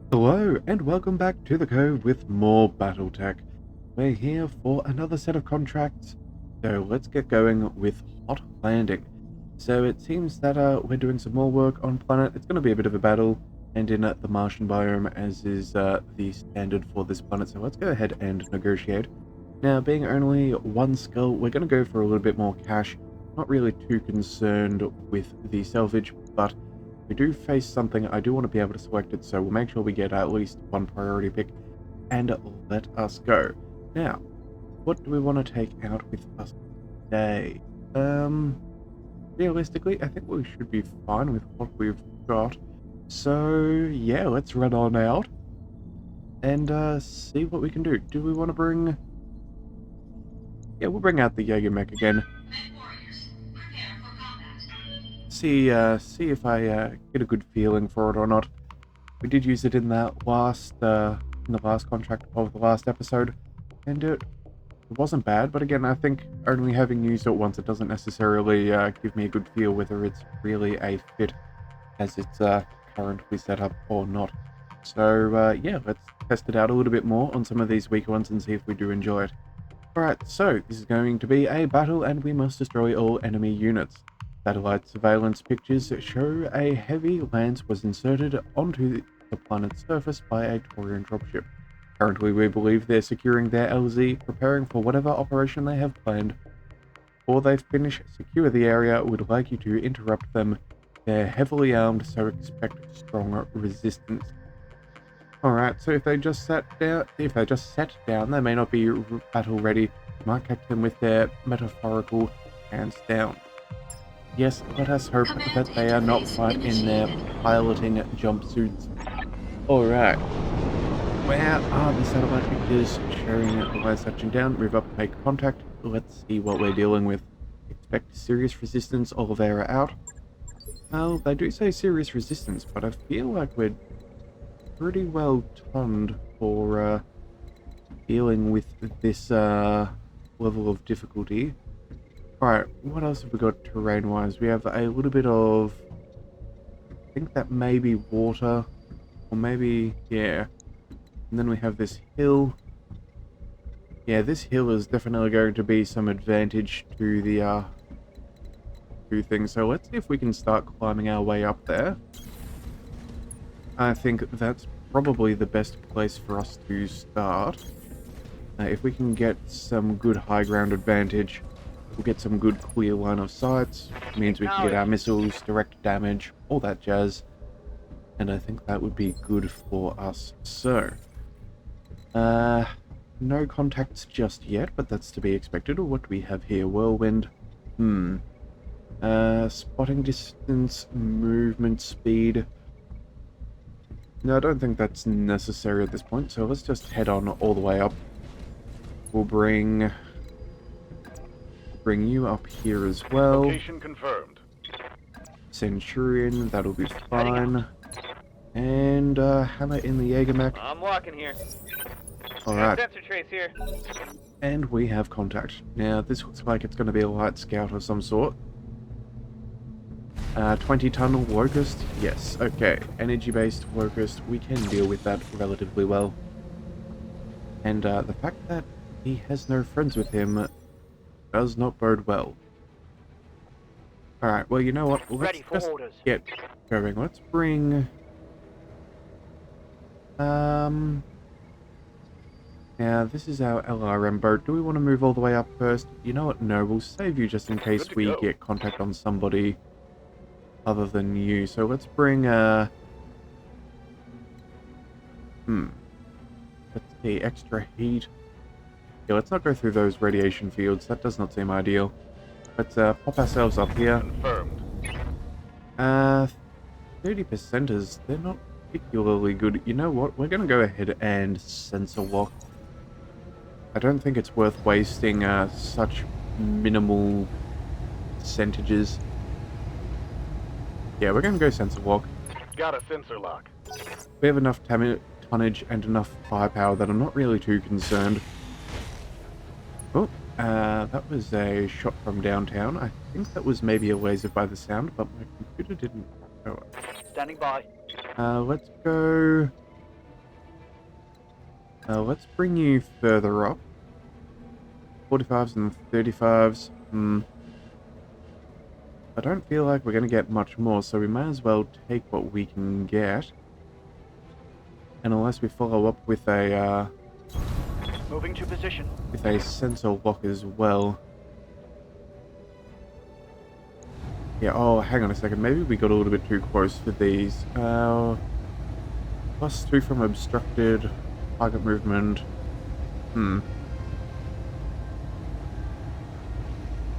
Hello, and welcome back to the Cove with more Battletech. We're here for another set of contracts, so let's get going with Hot Landing. So it seems that we're doing some more work on planet. It's going to be a bit of a battle, and in the Martian biome, as is the standard for this planet. So let's go ahead and negotiate. Now, being only one skull, we're going to go for a little bit more cash. Not really too concerned with the salvage, but we do face something. I do want to be able to select it, so we'll make sure we get at least one priority pick and let us go. Now, what do we want to take out with us today? Realistically, I think we should be fine with what we've got. So, yeah, let's run on out and see what we can do. Do we want to bring... Yeah, we'll bring out the Jaeger mech again. MechWarriors, prepare for combat. See if I get a good feeling for it or not. We did use it in that last contract of the last episode, and it wasn't bad. But again, I think only having used it once, it doesn't necessarily give me a good feel whether it's really a fit as it's currently set up or not. So yeah, let's test it out a little bit more on some of these weaker ones and see if we do enjoy it. Alright, so this is going to be a battle, and we must destroy all enemy units. Satellite surveillance pictures show a heavy lance was inserted onto the planet's surface by a Taurian dropship. Currently, we believe they're securing their LZ, preparing for whatever operation they have planned. Before they finish secure the area, we'd like you to interrupt them. They're heavily armed, so expect strong resistance. Alright, so if they just sat down, they may not be battle ready. You might catch them with their metaphorical hands down. Yes, let us hope that they are not fight in their piloting jumpsuits. Alright. Where are the satellite pictures showing the last touching down? Move up, make contact. Let's see what we're dealing with. Expect serious resistance, Oliveira out. Well, they do say serious resistance, but I feel like we're pretty well toned for dealing with this level of difficulty. Alright, what else have we got terrain-wise? We have a little bit of... I think that may be water, or maybe... yeah. And then we have this hill. Yeah, this hill is definitely going to be some advantage to the two things. So let's see if we can start climbing our way up there. I think that's probably the best place for us to start. If we can get some good high ground advantage, we'll get some good clear line of sights. It means we can get our missiles, direct damage, all that jazz. And I think that would be good for us. So, no contacts just yet, but that's to be expected. What do we have here? Whirlwind. Spotting distance, movement speed. No, I don't think that's necessary at this point, so let's just head on all the way up. We'll bring you up here as well. Location confirmed. Centurion, that'll be fine. And hammer in the Jaeger mech. I'm walking here. Alright. Sensor trace here. And we have contact. Now, this looks like it's going to be a light scout of some sort. 20-ton locust? Yes, okay. Energy-based locust, we can deal with that relatively well. And the fact that he has no friends with him does not bode well. Alright, well, you know what? Let's just get going. Let's bring... Now, this is our LRM boat. Do we want to move all the way up first? You know what? No, we'll save you just in case we get contact on somebody other than you. So let's bring, let's see, extra heat. Yeah, let's not go through those radiation fields. That does not seem ideal. Let's pop ourselves up here. Confirmed. 30%ers, they're not particularly good. You know what? We're going to go ahead and sensor lock. I don't think it's worth wasting such minimal percentages. Yeah, we're going to go sensor lock. Got a sensor lock. We have enough tonnage and enough firepower that I'm not really too concerned. Oh, that was a shot from downtown. I think that was maybe a laser by the sound, but my computer didn't show it. Standing by. Let's go Let's bring you further up. 45s and 35s. I don't feel like we're going to get much more, so we may as well take what we can get. And unless we follow up with a Moving to position. with a sensor lock as well. Yeah, oh, hang on a second. Maybe we got a little bit too close with these. +2 from obstructed target movement.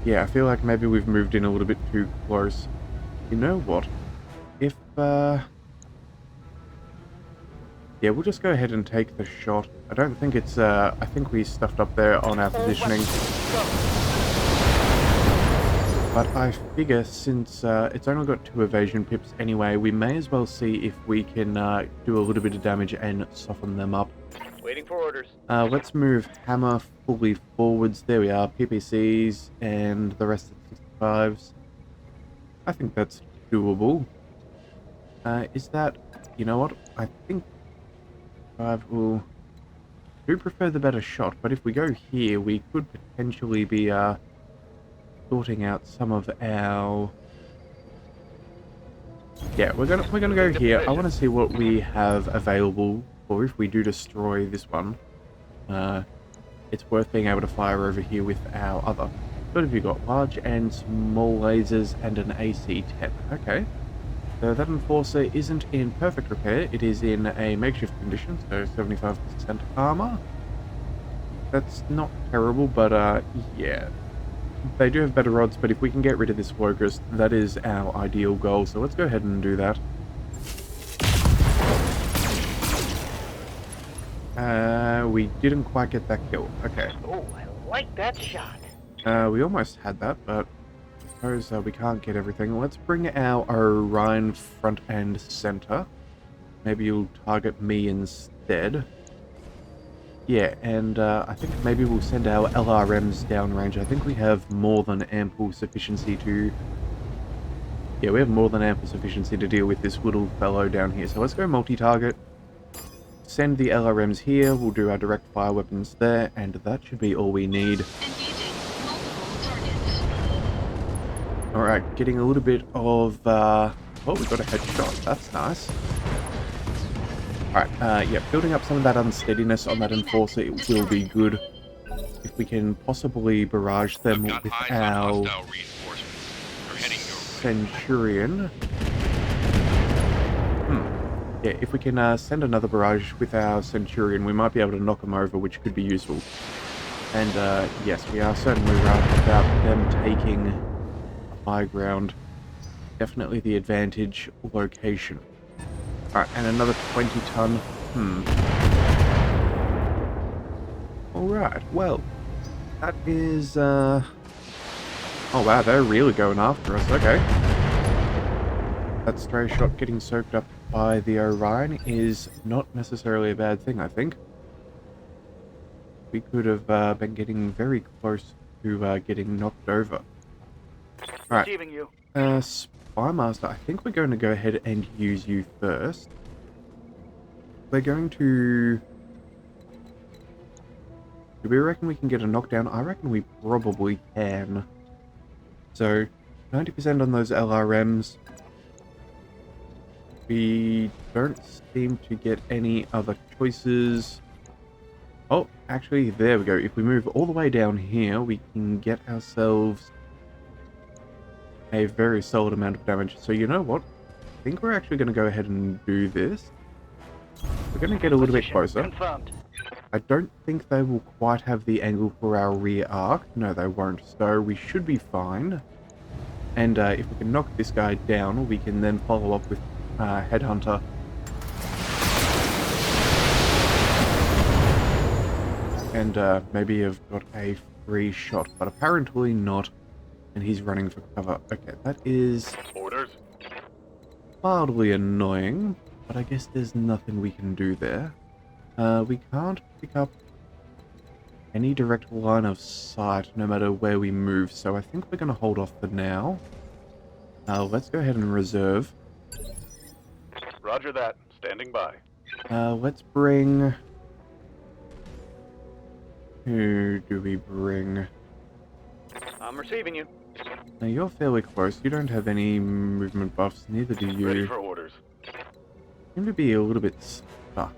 Yeah, I feel like maybe we've moved in a little bit too close. You know what? If, yeah, we'll just go ahead and take the shot. I don't think it's, I think we stuffed up there on our positioning. But I figure since it's only got 2 evasion pips anyway, we may as well see if we can do a little bit of damage and soften them up. Waiting for orders. Let's move hammer fully forwards. There we are, PPCs and the rest of the 65s. I think that's doable. Is that, you know what? I think 5 will do prefer the better shot, but if we go here, we could potentially be sorting out some of our... Yeah, we're gonna go here. I want to see what we have available, or if we do destroy this one, it's worth being able to fire over here with our other. What have you got? Large and small lasers and an AC-10. Okay. So that Enforcer isn't in perfect repair. It is in a makeshift condition, so 75% armor. That's not terrible, but yeah. They do have better odds, but if we can get rid of this Locust, that is our ideal goal. So let's go ahead and do that. We didn't quite get that kill. Okay. Oh, I like that shot. We almost had that, but I suppose we can't get everything. Let's bring our Orion front and center. Maybe you'll target me instead. Yeah, and I think maybe we'll send our LRMs downrange. I think we have more than ample sufficiency to... Yeah, we have more than ample sufficiency to deal with this little fellow down here. So let's go multi-target. Send the LRMs here. We'll do our direct fire weapons there, and that should be all we need. Engaging multiple targets. Alright, getting a little bit of... Oh, we got a headshot. That's nice. Alright, yeah, building up some of that unsteadiness on that Enforcer, it will be good. If we can possibly barrage them with our Centurion. Yeah, if we can send another barrage with our Centurion, we might be able to knock them over, which could be useful. And yes, we are certainly right about them taking high ground. Definitely the advantage location. Alright, and another 20-ton. Alright, well, that is, oh wow, they're really going after us, okay. That stray shot getting soaked up by the Orion is not necessarily a bad thing, I think. We could have been getting very close to getting knocked over. Alright, Receiving you. Spymaster, I think we're going to go ahead and use you first. We're going to... Do we reckon we can get a knockdown? I reckon we probably can. So, 90% on those LRMs. We don't seem to get any other choices. Oh, actually, there we go. If we move all the way down here, we can get ourselves a very solid amount of damage. So you know what? I think we're actually going to go ahead and do this. We're going to get a little bit closer. Confirmed. I don't think they will quite have the angle for our rear arc. No, they won't. So we should be fine. And if we can knock this guy down, we can then follow up with Headhunter. And maybe have got a free shot, but apparently not. And he's running for cover. Okay, that is Orders. mildly annoying, but I guess there's nothing we can do there. We can't pick up any direct line of sight no matter where we move, so I think we're going to hold off for now. Let's go ahead and reserve. Roger that. Standing by. Let's bring Who do we bring? I'm receiving you. Now you're fairly close. You don't have any movement buffs, neither do Ready you. for orders. Seem to be a little bit stuck.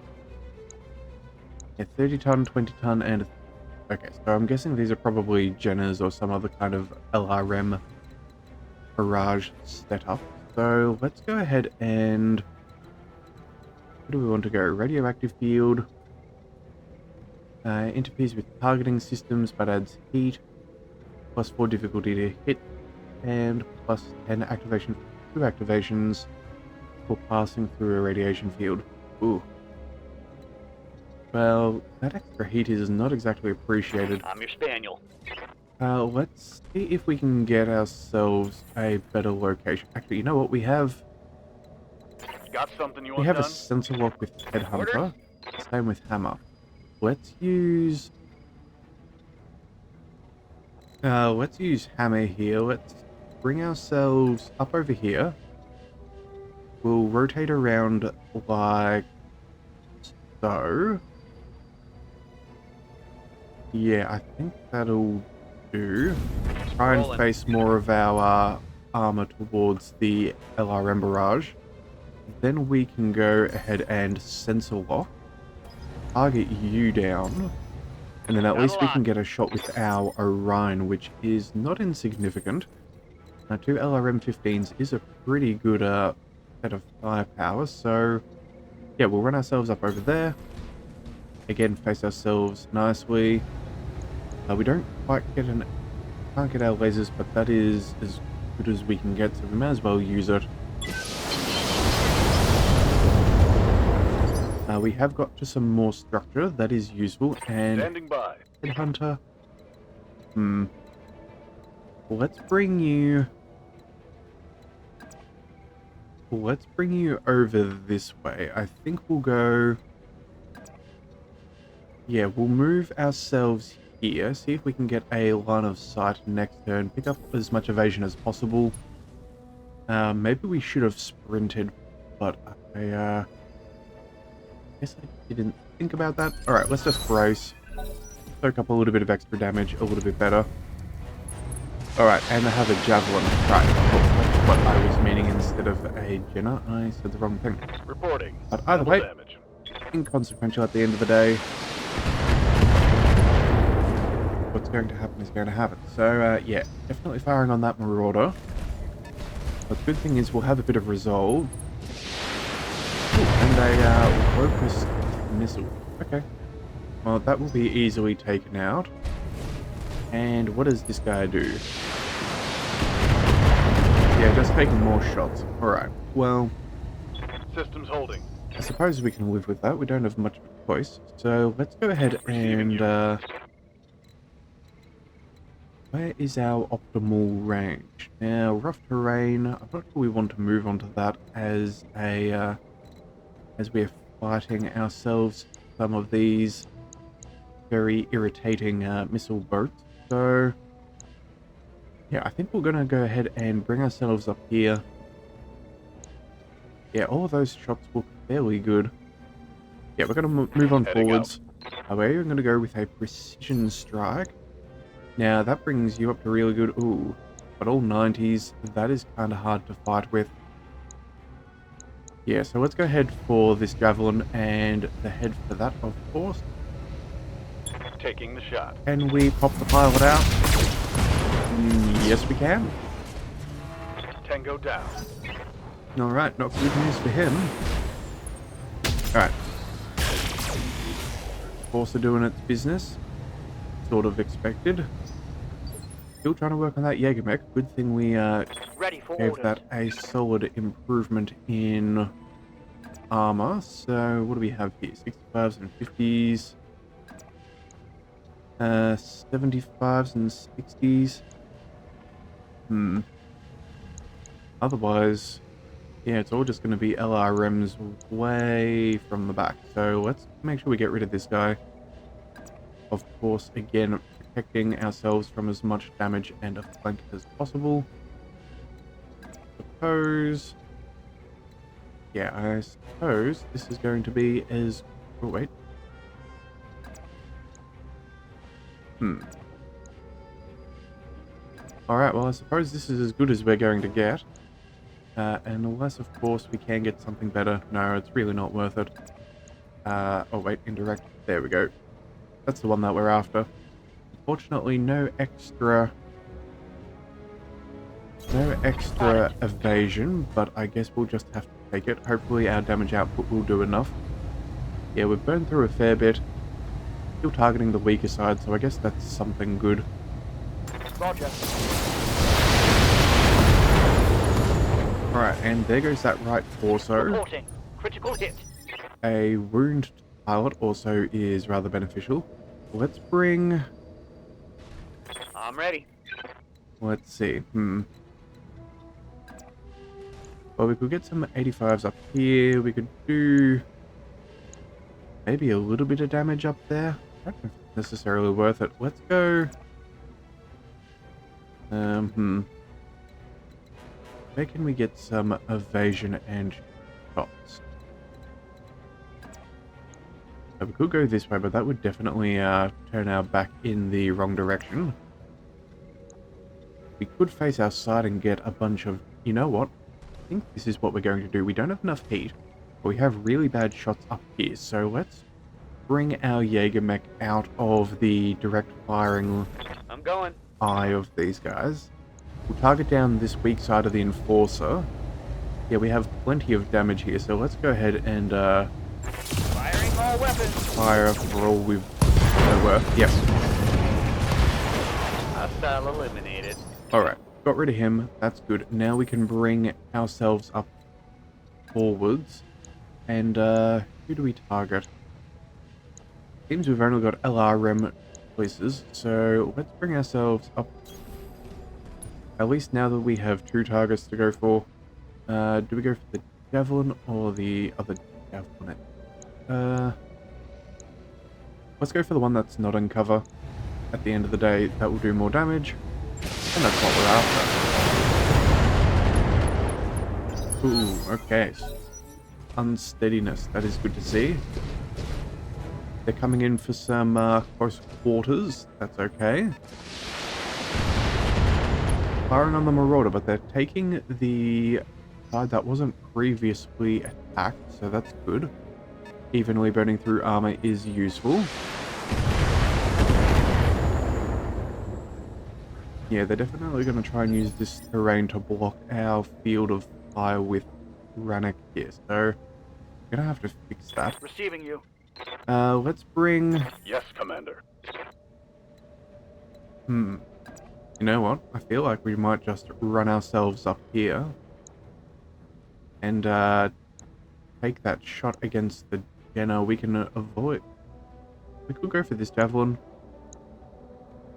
Yeah, 30 ton, 20 ton, and... Okay, so I'm guessing these are probably Jenners or some other kind of LRM barrage setup. So let's go ahead and... Where do we want to go? Radioactive field. Interferes with targeting systems but adds heat. +4 difficulty to hit. And +10 activation for 2 activations for passing through a radiation field. Ooh. Well, that extra heat is not exactly appreciated. I'm your spaniel. Let's see if we can get ourselves a better location. Actually, you know what? We have Got something you a want done? sensor lock with Headhunter. Orders? Same with Hammer. Let's use Hammer here. Let's bring ourselves up over here. We'll rotate around like so. Yeah, I think that'll do. Try and Rolling. face more of our armor towards the LRM barrage. Then we can go ahead and sensor lock. Target you down. And then at Got least a we lot. can get a shot with our Orion, which is not insignificant. Now, 2 LRM-15s is a pretty good set of firepower, so yeah, we'll run ourselves up over there. Again, face ourselves nicely. We don't quite get can't get our lasers, but that is as good as we can get, so we may as well use it. We have got to some more structure that is useful, and Standing by. Headhunter. Let's bring you over this way. I think we'll go... Yeah, we'll move ourselves here, see if we can get a line of sight next turn, pick up as much evasion as possible. Maybe we should have sprinted, but I guess I didn't think about that. Alright, let's just brace. Soak up a little bit of extra damage, a little bit better. Alright, and I have a javelin. Right, that's what I was meaning instead of a Jenner. I said the wrong thing. Reporting. But either Double way, damage. inconsequential at the end of the day. What's going to happen is going to happen. So, yeah, definitely firing on that Marauder. But the good thing is we'll have a bit of resolve. Ooh, and a locust missile. Okay. Well, that will be easily taken out. And what does this guy do? Yeah, just taking more shots. Alright, well, Systems holding. I suppose we can live with that. We don't have much of a choice. So let's go ahead Receiving and... where is our optimal range? Now, rough terrain, I'm not sure we want to move onto that as a... as we're fighting ourselves some of these very irritating missile boats. So, yeah, I think we're going to go ahead and bring ourselves up here. Yeah, all of those shots look fairly good. Yeah, we're going to move on Heading forwards. We're going to go with a precision strike. Now, that brings you up to really good. Ooh, but all 90s, that is kind of hard to fight with. Yeah, so let's go ahead for this javelin and the head for that, of course. Taking the shot. Can we pop the pilot out? Yes, we can. Tango down. Alright, not good news for him. Alright. Force are doing its business. Sort of expected. Still trying to work on that Jägermech. Good thing we Ready for gave orders. that a solid improvement in armor. So, what do we have here? 65s and 50s. 75s and 60s. Otherwise, yeah, it's all just going to be LRMs way from the back. So let's make sure we get rid of this guy. Of course, again, protecting ourselves from as much damage and a flank as possible. I suppose this is going to be as... Oh, wait. Alright, well I suppose this is as good as we're going to get. And unless of course we can get something better. No, it's really not worth it. Oh wait, indirect. There we go. That's the one that we're after. Unfortunately, no extra evasion, but I guess we'll just have to take it. Hopefully our damage output will do enough. Yeah, we've burned through a fair bit. Still targeting the weaker side, so I guess that's something good. Roger. Alright, and there goes that right torso. Reporting. Critical hit. A wound pilot also is rather beneficial. Let's bring... I'm ready. Let's see. Well, we could get some 85s up here. We could do maybe a little bit of damage up there. I don't know if it's necessarily worth it. Let's go... Where can we get some evasion and shots? So we could go this way, but that would definitely turn our back in the wrong direction. We could face our side and get a bunch of... You know what? I think this is what we're going to do. We don't have enough heat, but we have really bad shots up here. So let's bring our Jaeger mech out of the direct firing I'm going. eye of these guys. We'll target down this weak side of the Enforcer. Yeah, we have plenty of damage here, so let's go ahead and Firing all weapons. fire for all we've worth. Yep. Hostile eliminated. Alright, got rid of him. That's good. Now we can bring ourselves up forwards. And who do we target? Seems we've only got LRM choices, so let's bring ourselves up. At least now that we have 2 targets to go for. Do we go for the Javelin or the other Javelin? Let's go for the one that's not in cover. At the end of the day, that will do more damage. And that's what we're after. Ooh, okay. Unsteadiness, that is good to see. They're coming in for some close quarters. That's okay. Firing on the Marauder, but they're taking the side that wasn't previously attacked, so that's good. Evenly burning through armor is useful. Yeah, they're definitely going to try and use this terrain to block our field of fire with Rannoch here, so we're going to have to fix that. Receiving you. Let's bring... Yes, Commander. You know what? I feel like we might just run ourselves up here and take that shot against the Jenna. We can avoid... We could go for this Javelin.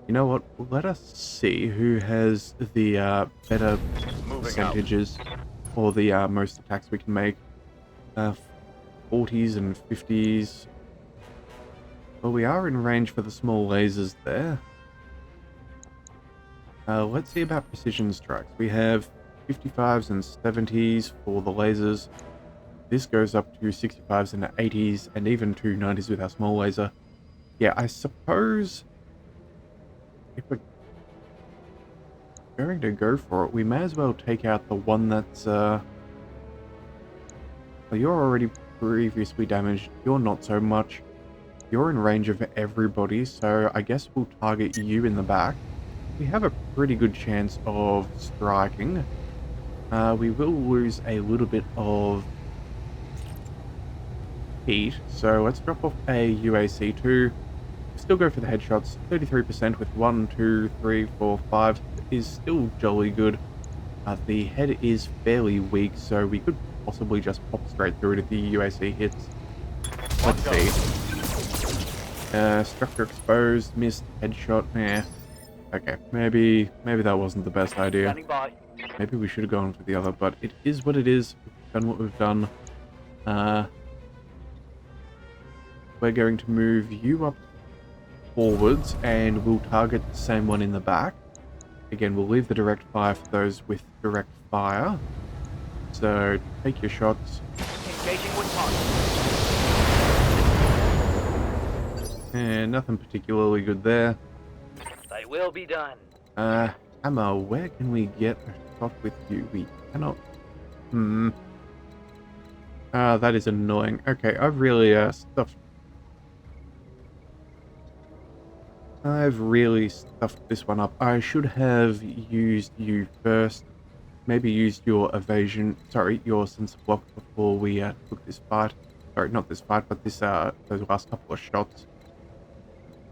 You know what? Let us see who has the better percentages or the most attacks we can make. 40s and 50s. Well, we are in range for the small lasers there. Let's see about precision strikes. We have 55s and 70s for the lasers. This goes up to 65s and 80s and even to 90s with our small laser. Yeah, I suppose if we're going to go for it, we may as well take out the one that's... Well, you're already previously damaged. You're not so much. You're in range of everybody, so I guess we'll target you in the back. We have a pretty good chance of striking. We will lose a little bit of heat, so let's drop off a UAC2. Still go for the headshots. 33% with 1, 2, 3, 4, 5 is still jolly good. The head is fairly weak, so we could possibly just pop straight through it if the UAC hits. Let's see. Structure exposed, missed, headshot. Okay, maybe that wasn't the best idea. Standing by. Maybe we should have gone for the other, but it is what it is. We've done what we've done. We're going to move you up forwards, and we'll target the same one in the back. Again, we'll leave the direct fire for those with direct fire. So, take your shots. Engaging with target. And nothing particularly good there. will be done. Hammer, where can we get a shot with you? We cannot... that is annoying. Okay, I've really, stuffed this one up. I should have used you first. Maybe used your evasion, sorry, your sensor block before we took this fight. Sorry, not this fight, but this those last couple of shots.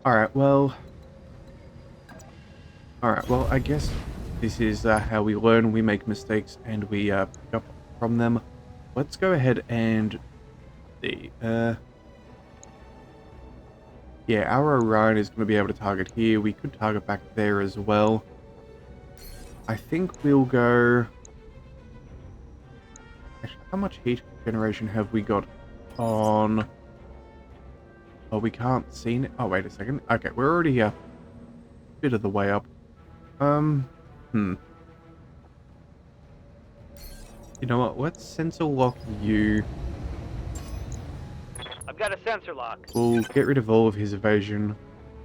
Alright, well, I guess this is how we learn. We make mistakes and we pick up from them. Let's go ahead and see. Yeah, our Orion is going to be able to target here. We could target back there as well. I think we'll go... Actually, how much heat generation have we got on... Oh, we can't see it. Oh, wait a second. Okay, we're already a bit of the way up. You know what? Let's sensor lock you. I've got a sensor lock. We'll get rid of all of his evasion.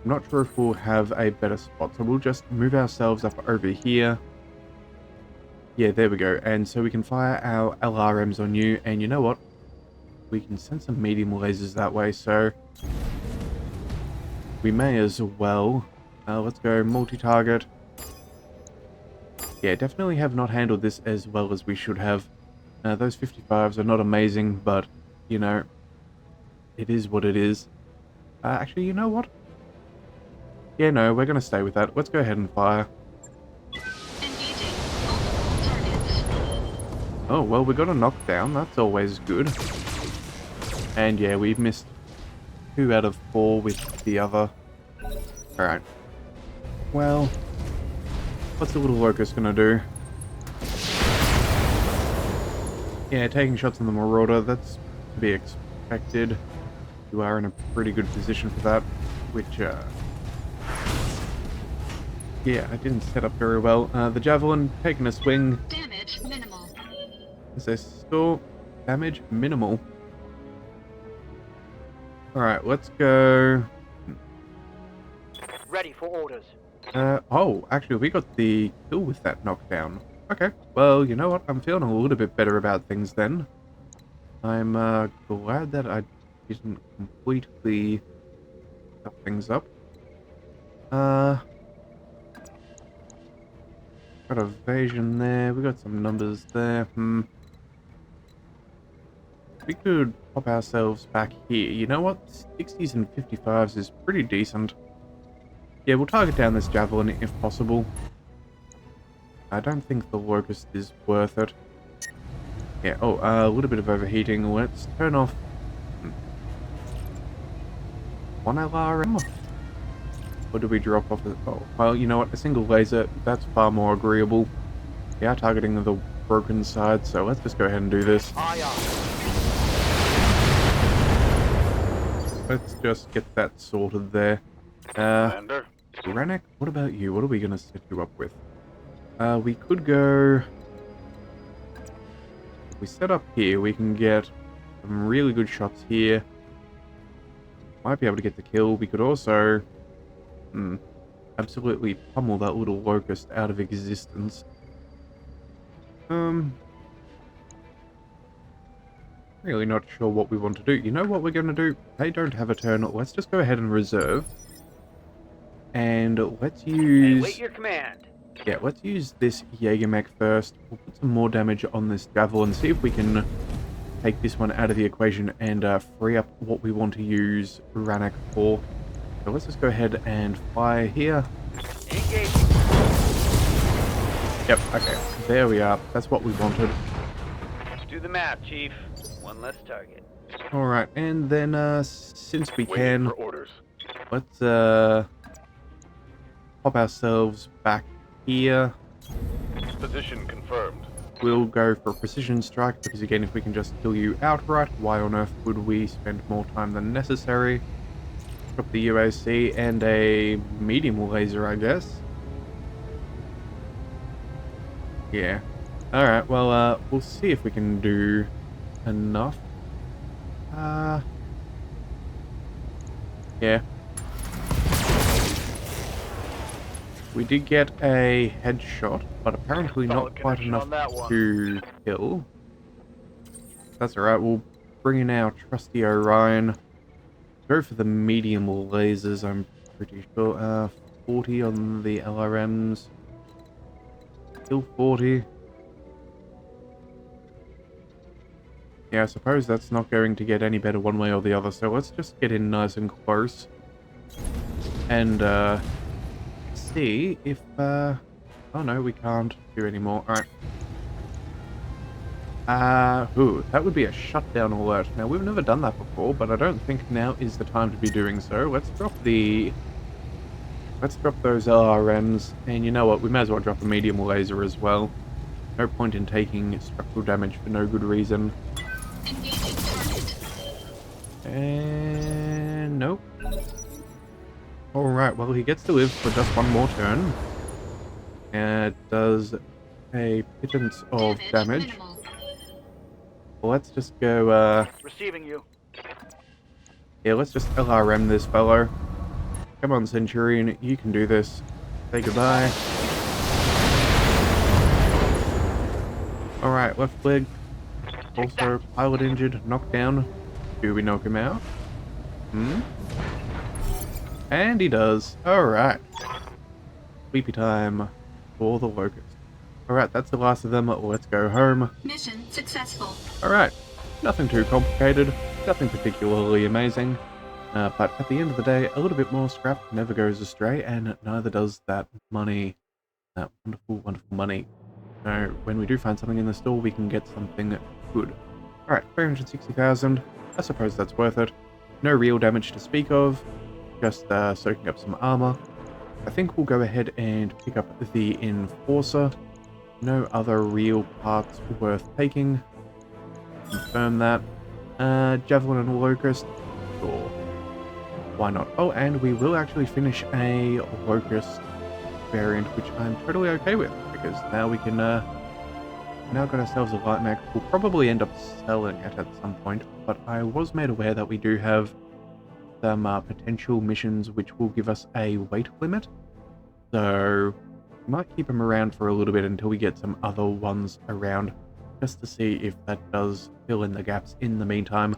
I'm not sure if we'll have a better spot, so we'll just move ourselves up over here. Yeah, there we go. And so we can fire our LRMs on you, and you know what? We can send some medium lasers that way, so we may as well. Let's go multi-target. Yeah, definitely have not handled this as well as we should have. Those 55s are not amazing, but, you know, it is what it is. Actually, you know what? Yeah, no, we're going to stay with that. Let's go ahead and fire. Engaging multiple targets. Oh, well, we got a knockdown. That's always good. And yeah, we've missed 2 out of 4 with the other. Alright. Well, what's the little locust gonna do? Yeah, taking shots on the Marauder, that's to be expected. You are in a pretty good position for that, which, yeah, I didn't set up very well. The Javelin, taking a swing. Damage minimal. Is there still damage? Minimal. Alright, let's go. Ready for orders. Oh, actually, we got the kill with that knockdown. Okay, well, you know what? I'm feeling a little bit better about things then. I'm glad that I didn't completely fuck things up. Got evasion there. We got some numbers there. We could pop ourselves back here. You know what? 60s and 55s is pretty decent. Yeah, we'll target down this Javelin if possible. I don't think the Locust is worth it. Yeah, oh, a little bit of overheating. Let's turn off... one LRM? Or do we drop off the... Oh, well, you know what? A single laser, that's far more agreeable. We are targeting the broken side, so let's just go ahead and do this. Let's just get that sorted there. Commander. Rennick, what about you? What are we going to set you up with? We could go... If we set up here, we can get some really good shots here. Might be able to get the kill. We could also... absolutely pummel that little locust out of existence. Really not sure what we want to do. You know what we're going to do? They don't have a turn. Let's just go ahead and reserve. And let's use... Wait your command. Yeah, let's use this Jaeger mech first. We'll put some more damage on this Javelin, see if we can take this one out of the equation and free up what we want to use Rannoch for. So let's just go ahead and fire here. Engage. Yep, okay. There we are. That's what we wanted. Let's do the math, Chief. One less target. Alright, and then since we Waiting can, for orders. let's pop ourselves back here. Position confirmed. We'll go for a precision strike, because again, if we can just kill you outright, why on earth would we spend more time than necessary? Drop the UAC and a medium laser, I guess. Yeah. Alright, well, we'll see if we can do enough. We did get a headshot, but apparently Solid not quite connection enough on that one. to kill. That's alright, we'll bring in our trusty Orion. Go for the medium lasers, I'm pretty sure. 40 on the LRMs. Still 40. Yeah, I suppose that's not going to get any better one way or the other, so let's just get in nice and close. And, see if, oh no, we can't do any more. Alright. That would be a shutdown alert. Now, we've never done that before, but I don't think now is the time to be doing so. Let's drop those LRMs, and you know what, we may as well drop a medium laser as well. No point in taking structural damage for no good reason. Engaging target. And nope. Alright, well, he gets to live for just one more turn. And it does a pittance of damage. Minimal. Well, let's just go, Receiving you. yeah, let's just LRM this fellow. Come on, Centurion, you can do this. Say goodbye. Alright, left leg. Also, pilot injured, knocked down. Do we knock him out? And he does. Alright. Sleepy time for the Locust. Alright, that's the last of them. Let's go home. Mission successful. Alright. Nothing too complicated. Nothing particularly amazing. But at the end of the day, a little bit more scrap never goes astray, and neither does that money. That wonderful, wonderful money. So when we do find something in the store, we can get something good. Alright, 360,000. I suppose that's worth it. No real damage to speak of. Just soaking up some armor. I think we'll go ahead and pick up the Enforcer. No other real parts worth taking. Confirm that. Javelin and Locust. Sure. Why not? Oh, and we will actually finish a Locust variant, which I'm totally okay with, because now we can, now got ourselves a light mech. We'll probably end up selling it at some point, but I was made aware that we do have some potential missions which will give us a weight limit. So, we might keep them around for a little bit until we get some other ones around, just to see if that does fill in the gaps in the meantime.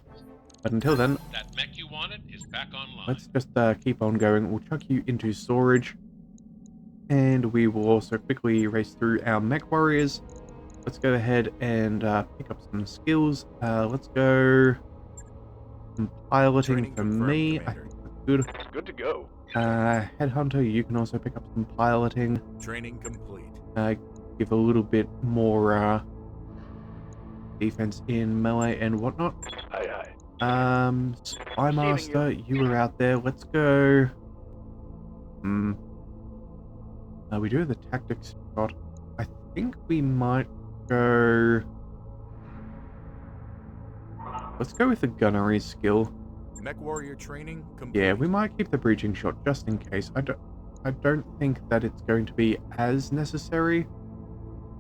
But until then, that mech you wanted is back online. Let's just keep on going. We'll chuck you into storage, and we will also quickly race through our MechWarriors. Let's go ahead and pick up some skills. Let's go some piloting Training for confirmed, me. I Commander. think that's good. Good to go. Headhunter, you can also pick up some piloting. Training complete. Give a little bit more defense in melee and whatnot. Aye, aye. Spy Master, you were out there. Let's go. We do have the tactics shot. I think we might go. Let's go with the gunnery skill. MechWarrior training complete. Yeah, we might keep the breaching shot just in case. I don't think that it's going to be as necessary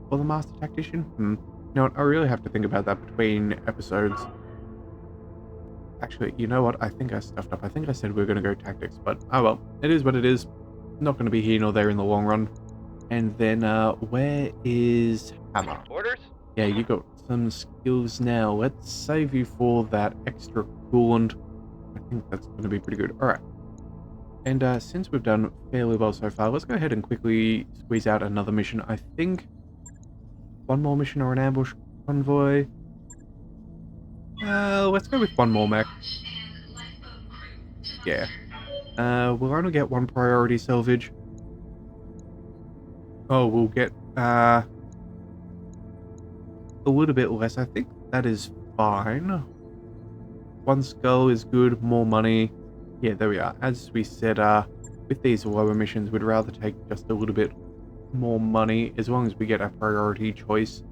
for the Master Tactician. You know what? I really have to think about that between episodes. Actually, you know what? I think I stuffed up. I think I said we were going to go tactics, but oh well. It is what it is. Not going to be here nor there in the long run. And then, where is Hammer? Orders? Yeah, you got some skills now. Let's save you for that extra coolant. I think that's going to be pretty good. Alright. And since we've done fairly well so far, let's go ahead and quickly squeeze out another mission. I think one more mission or an ambush convoy. Let's go with one more mech. Yeah. We'll only get one priority salvage. Oh, we'll get, a little bit less. I think that is fine. One skull is good, more money. Yeah, there we are. As we said, with these lower missions, we'd rather take just a little bit more money, as long as we get a priority choice.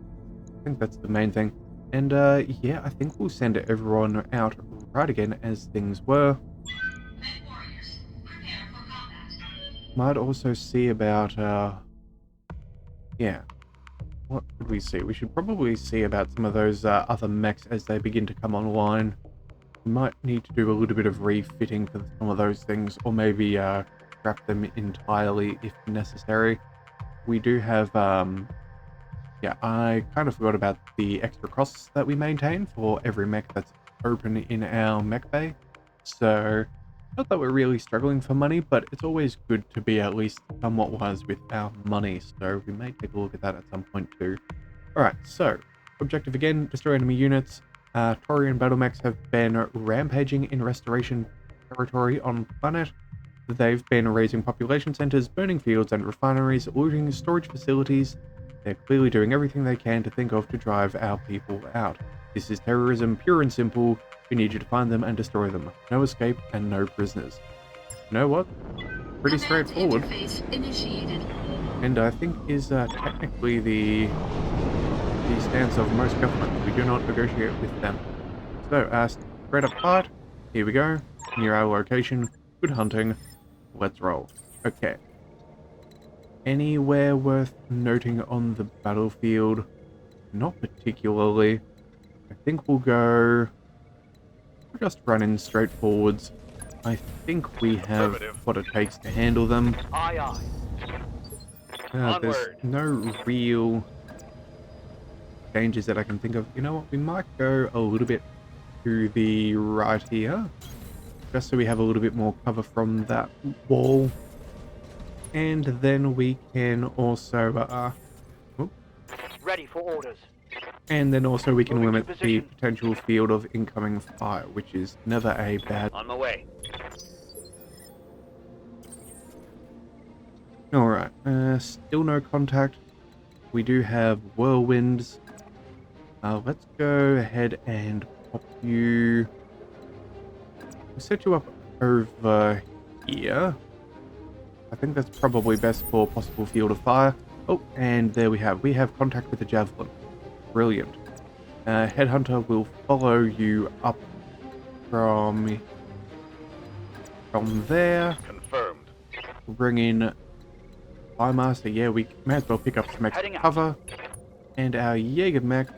I think that's the main thing. And, yeah, I think we'll send everyone out right again as things were. MechWarriors, prepare for combat. Might also see about, yeah. What could we see? We should probably see about some of those other mechs as they begin to come online. We might need to do a little bit of refitting for some of those things, or maybe go scrap them entirely if necessary. We do have, yeah, I kind of forgot about the extra costs that we maintain for every mech that's open in our mech bay. So, not that we're really struggling for money, but it's always good to be at least somewhat wise with our money. So we may take a look at that at some point too. Alright, so, objective again, destroy enemy units. Taurian battle mechs have been rampaging in restoration territory on planet. They've been raising population centers, burning fields and refineries, looting storage facilities. They're clearly doing everything they can to think of to drive our people out. This is terrorism, pure and simple. We need you to find them and destroy them. No escape and no prisoners. You know what? Pretty Command straightforward. interface initiated. And I think is technically the stance of most governments. We do not negotiate with them. So, straight up fight. Here we go. Near our location. Good hunting. Let's roll. Okay. Anywhere worth noting on the battlefield? Not particularly. I think we'll go... We'll just run in straight forwards. I think we have what it takes to handle them. Aye, aye. There's Onward. no real dangers that I can think of. You know what? We might go a little bit to the right here. Just so we have a little bit more cover from that wall. And then we can also... Ready for orders. And then also we can Moving to limit the position. potential field of incoming fire, which is never a bad... On my way. Alright, still no contact. We do have whirlwinds. Let's go ahead and pop you... We'll set you up over here. I think that's probably best for possible field of fire. Oh, and there we have contact with the javelin. Brilliant. Headhunter will follow you up from there. Confirmed. Bring in Firemaster. Yeah, we may as well pick up some extra Heading out. cover. And our Jaeger mech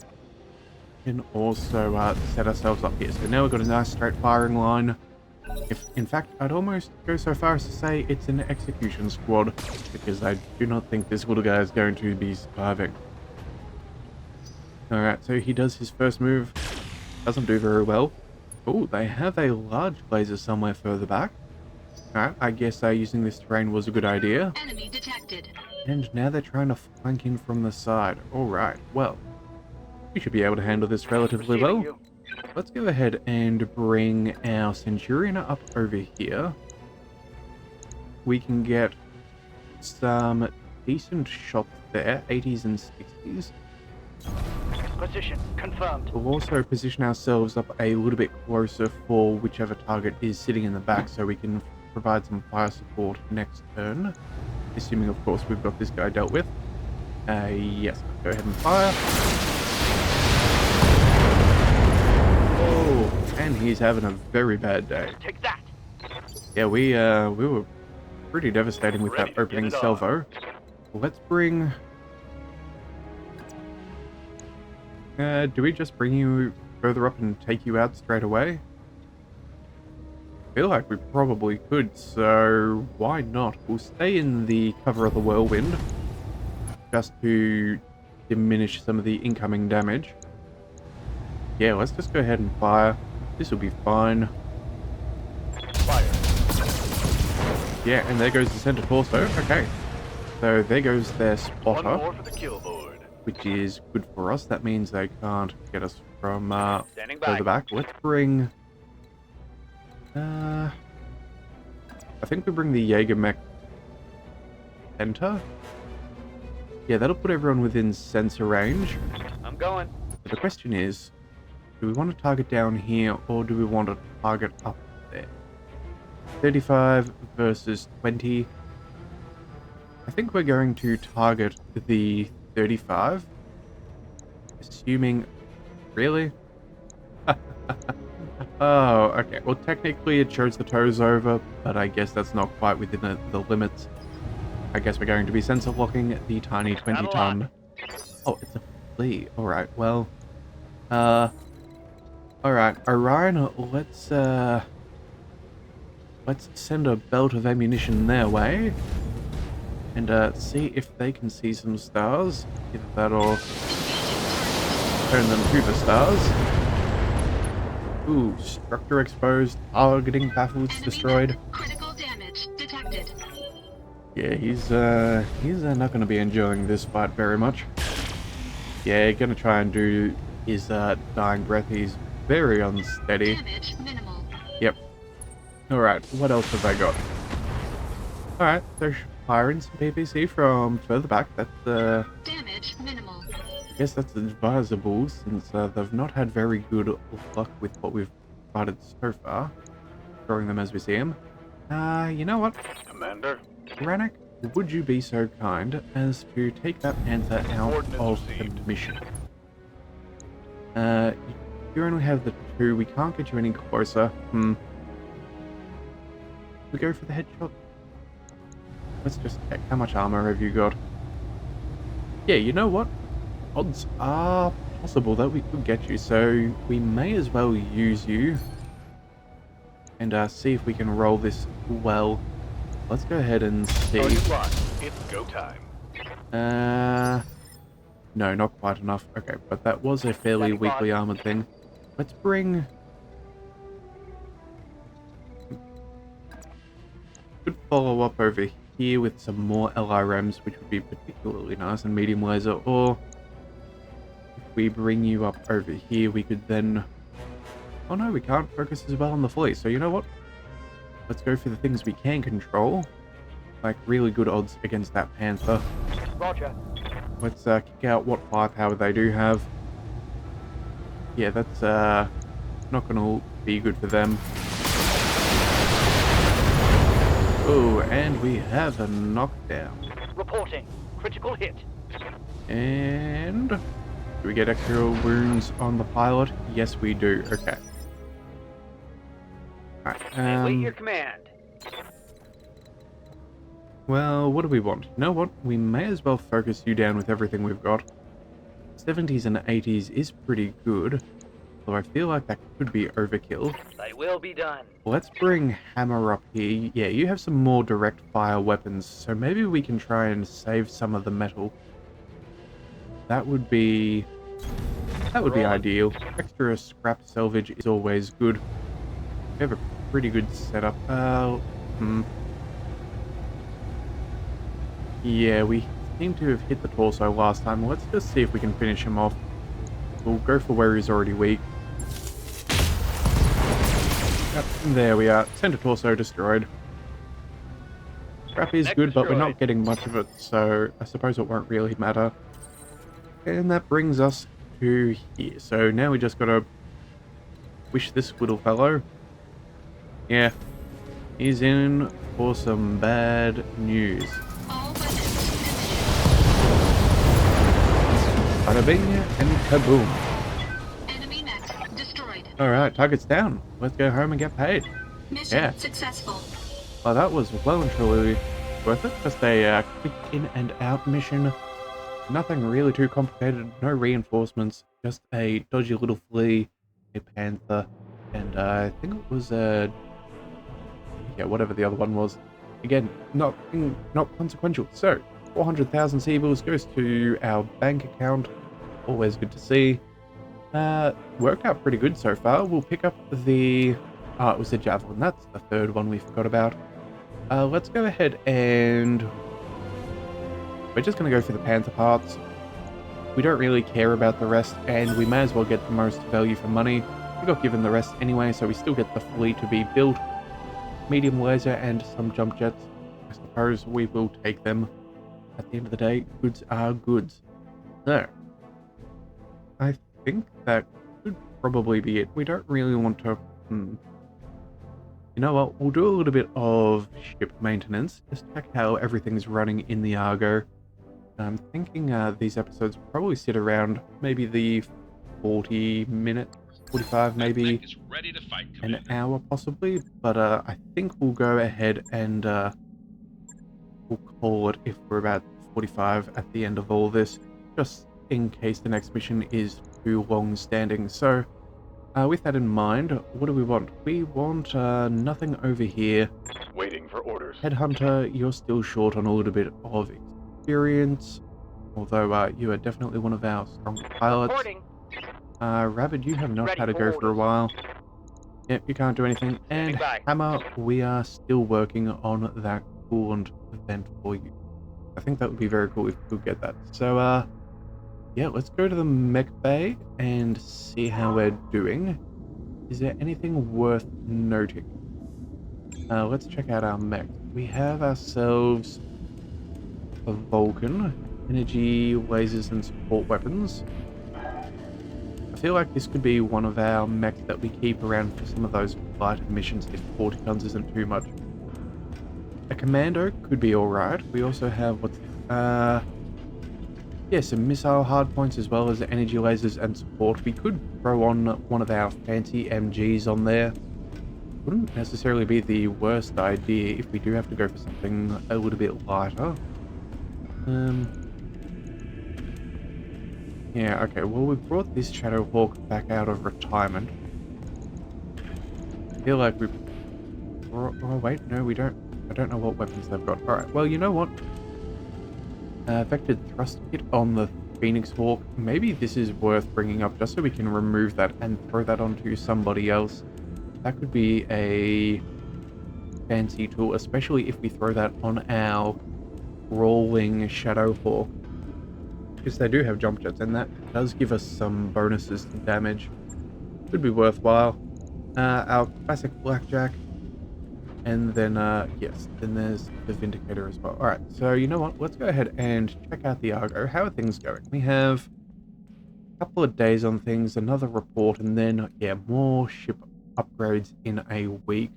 can also set ourselves up here. So now we've got a nice straight firing line. If, in fact, I'd almost go so far as to say it's an execution squad, because I do not think this little guy is going to be surviving. Alright, so he does his first move. Doesn't do very well. Oh, they have a large laser somewhere further back. Alright, I guess using this terrain was a good idea. Enemy detected. And now they're trying to flank in from the side. Alright, well, we should be able to handle this relatively Receiving well. you. Let's go ahead and bring our Centurion up over here. We can get some decent shots there, 80s and 60s. Position confirmed. We'll also position ourselves up a little bit closer for whichever target is sitting in the back so we can provide some fire support next turn. Assuming, of course, we've got this guy dealt with. Yes, go ahead and fire. Oh, and he's having a very bad day. Take that. Yeah, we were pretty devastating with Ready that to opening get it on. salvo. Let's bring... do we just bring you further up and take you out straight away? I feel like we probably could, so why not? We'll stay in the cover of the whirlwind, just to diminish some of the incoming damage. Yeah, let's just go ahead and fire. This will be fine. Fire. Yeah, and there goes the center torso. Okay. So there goes their One spotter, more for the kill board. which is good for us. That means they can't get us from Standing further by. back. Let's bring... I think we bring the Jaeger mech center. Yeah, that'll put everyone within sensor range. I'm going. But the question is, do we want to target down here or do we want to target up there? 35 versus 20. I think we're going to target the 35. Assuming... Really? Oh, okay. Well, technically it shows the toes over, but I guess that's not quite within the limits. I guess we're going to be sensor locking the tiny 20-ton. Oh, it's a flea. Alright, well... Alright, Orion, let's let's send a belt of ammunition their way. And see if they can see some stars. Either that or turn them to the stars. Ooh, structure exposed, targeting baffles Enemy destroyed. mech. Critical damage detected. Yeah, he's not going to be enjoying this fight very much. Yeah, gonna try and do his dying breath. He's very unsteady. Damage minimal. Yep. Alright, what else have I got? Alright, they're firing some PVC from further back. That's Damage minimal. I guess that's advisable since they've not had very good luck with what we've provided so far. Throwing them as we see them. You know what? Commander. Rannoch, would you be so kind as to take that Panther out Coordinates of the received. mission? You only have the 2. We can't get you any closer. We go for the headshot. Let's just check. How much armor have you got? Yeah, you know what? Odds are possible that we could get you, so we may as well use you and see if we can roll this well. Let's go ahead and see. Target locked. It's go time. No, not quite enough. Okay, but that was a fairly weakly armored thing. Let's bring... Could follow up over here with some more LRMs, which would be particularly nice, and medium laser, or if we bring you up over here, we could then... Oh no, we can't focus as well on the fleet, so you know what? Let's go for the things we can control. Like, really good odds against that Panther. Roger. Let's kick out what firepower they do have. Yeah, that's not gonna be good for them. Oh, and we have a knockdown. Reporting. Critical hit. And... do we get extra wounds on the pilot? Yes, we do. Okay. Alright, Wait your command. well, what do we want? You know what? We may as well focus you down with everything we've got. 70s and 80s is pretty good, although I feel like that could be overkill. They will be done. Let's bring Hammer up here. Yeah, you have some more direct fire weapons, so maybe we can try and save some of the metal. That would be ideal. Extra scrap salvage is always good. We have a pretty good setup. Yeah, we seem to have hit the torso last time. Let's just see if we can finish him off. We'll go for where he's already weak. Yep, there we are. Center torso destroyed. Scrap is Mech good, but we're destroyed. not getting much of it, so I suppose it won't really matter. And that brings us to here. So now we just gotta wish this little fellow. Yeah, he's in for some bad news. All weapons Bada bing and kaboom. enemy mech destroyed. Alright, target's down. Let's go home and get paid. Mission Yeah. successful. Well, that was well and truly worth it. Just a quick in and out mission. Nothing really too complicated. No reinforcements. Just a dodgy little flea, a panther, and I think it was yeah, whatever the other one was. Again, not consequential. So, 400,000 Seabills goes to our bank account. Always good to see. Worked out pretty good so far. We'll pick up the... it was the Javelin. That's the third one we forgot about. Let's go ahead and... we're just going to go for the Panther parts. We don't really care about the rest, and we may as well get the most value for money. We got given the rest anyway, so we still get the fleet to be built. Medium laser and some jump jets. I suppose we will take them. At the end of the day, goods are goods. So, I think that could probably be it. We don't really want to... You know what? We'll do a little bit of ship maintenance. Just check how everything's running in the Argo. I'm thinking these episodes probably sit around maybe the 40 minute, 45 maybe. Battletech is ready to fight, An Commander. hour possibly, but I think we'll go ahead and we'll call it if we're about 45 at the end of all this, just in case the next mission is too long standing. So With that in mind, what do we want? We want nothing over here. Waiting for orders. Headhunter, you're still short on a little bit of experience, although you are definitely one of our strong pilots. Reporting. Rabbit, you have not Ready had to for go for a orders. while. Yep, you can't do anything. Standing And by. Hammer, we are still working on that coolant vent for you. I think that would be very cool if we could get that. So, yeah, let's go to the mech bay and see how we're doing. Is there anything worth noting? Let's check out our mech. We have ourselves a Vulcan, energy, lasers, and support weapons. I feel like this could be one of our mechs that we keep around for some of those lighter missions if 40 tons isn't too much. A commando could be alright. We also have what's yeah, some missile hardpoints as well as energy lasers and support. We could throw on one of our fancy MGs on there. Wouldn't necessarily be the worst idea if we do have to go for something a little bit lighter. Yeah, okay, well, we've brought this Shadowhawk back out of retirement. I feel like we've... Oh, wait, no, we don't. I don't know what weapons they've got. Alright, well, you know what? Vectored thrust kit on the Phoenix Hawk. Maybe this is worth bringing up just so we can remove that and throw that onto somebody else. That could be a fancy tool, especially if we throw that on our rolling Shadowhawk. Because they do have jump jets, and that does give us some bonuses to damage. Could be worthwhile. Our classic Blackjack. And then, yes, then there's the Vindicator as well. Alright, so you know what? Let's go ahead and check out the Argo. How are things going? We have a couple of days on things, another report, and then, yeah, more ship upgrades in a week.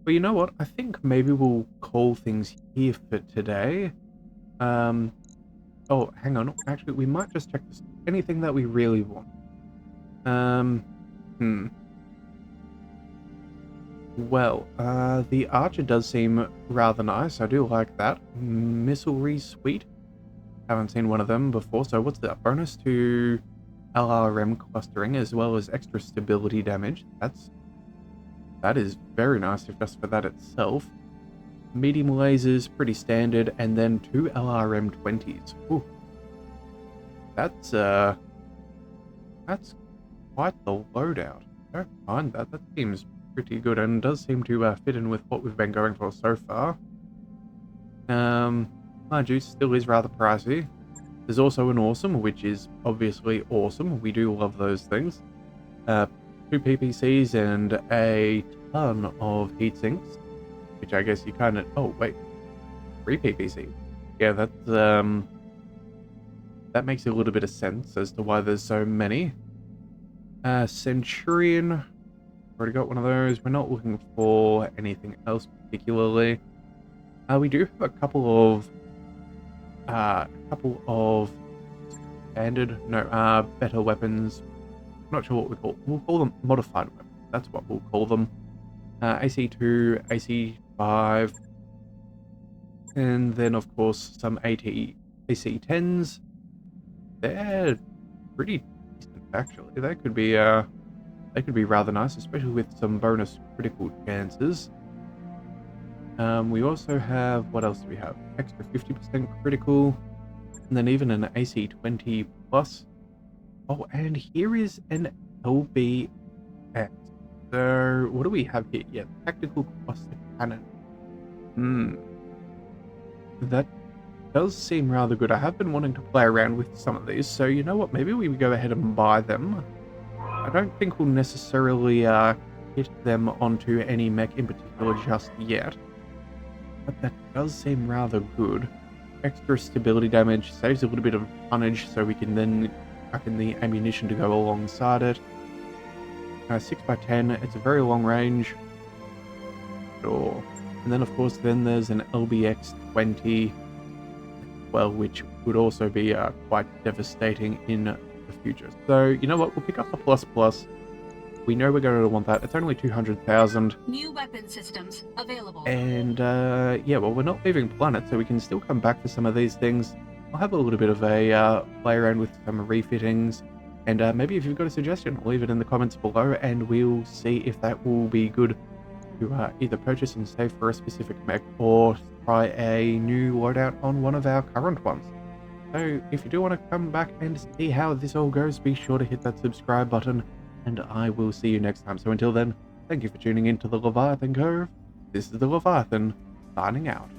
But you know what? I think maybe we'll call things here for today. Oh, hang on. Actually, we might just check this. Anything that we really want. Well, the Archer does seem rather nice. I do like that. Missilery Suite. Haven't seen one of them before. So what's that? Bonus to LRM clustering as well as extra stability damage. That is very nice if just for that itself. Medium lasers, pretty standard, and then 2 LRM 20s. Ooh. That's quite the loadout. I don't mind that. That seems pretty good and does seem to fit in with what we've been going for so far. Mind you, still is rather pricey. There's also an awesome, which is obviously awesome. We do love those things. 2 PPCs and a ton of heat sinks, which I guess you kind of... Oh, wait. 3 PPC. Yeah, that's... that makes a little bit of sense as to why there's so many. Centurion. Already got one of those. We're not looking for anything else particularly. We do have a couple of standard, no, better weapons. Not sure what we'll call them modified weapons. That's what we'll call them. AC2, AC5, and then of course some AC10s. They're pretty decent actually. They could be rather nice, especially with some bonus critical chances. We also have, what else do we have? Extra 50% critical, and then even an AC20 plus. Oh, and here is an LBX. So, what do we have here? Yeah, tactical cluster cannon. That does seem rather good. I have been wanting to play around with some of these, so you know what? Maybe we go ahead and buy them. I don't think we'll necessarily hit them onto any mech in particular just yet. But that does seem rather good. Extra stability damage, saves a little bit of tonnage so we can then pack in the ammunition to go alongside it. 6x10, it's a very long range. Sure. And then of course then there's an LBX 20, well, which would also be quite devastating in the future. So, you know what, we'll pick up the plus. We know we're going to want that. It's only 200,000. New weapon systems available. And, yeah, well, we're not leaving planet, so we can still come back for some of these things. I'll have a little bit of a play around with some refittings And maybe if you've got a suggestion, leave it in the comments below, and we'll see if that will be good to either purchase and save for a specific mech, or try a new loadout on one of our current ones. So if you do want to come back and see how this all goes, be sure to hit that subscribe button, and I will see you next time. So until then, thank you for tuning in to the Leviathan Curve. This is the Leviathan, signing out.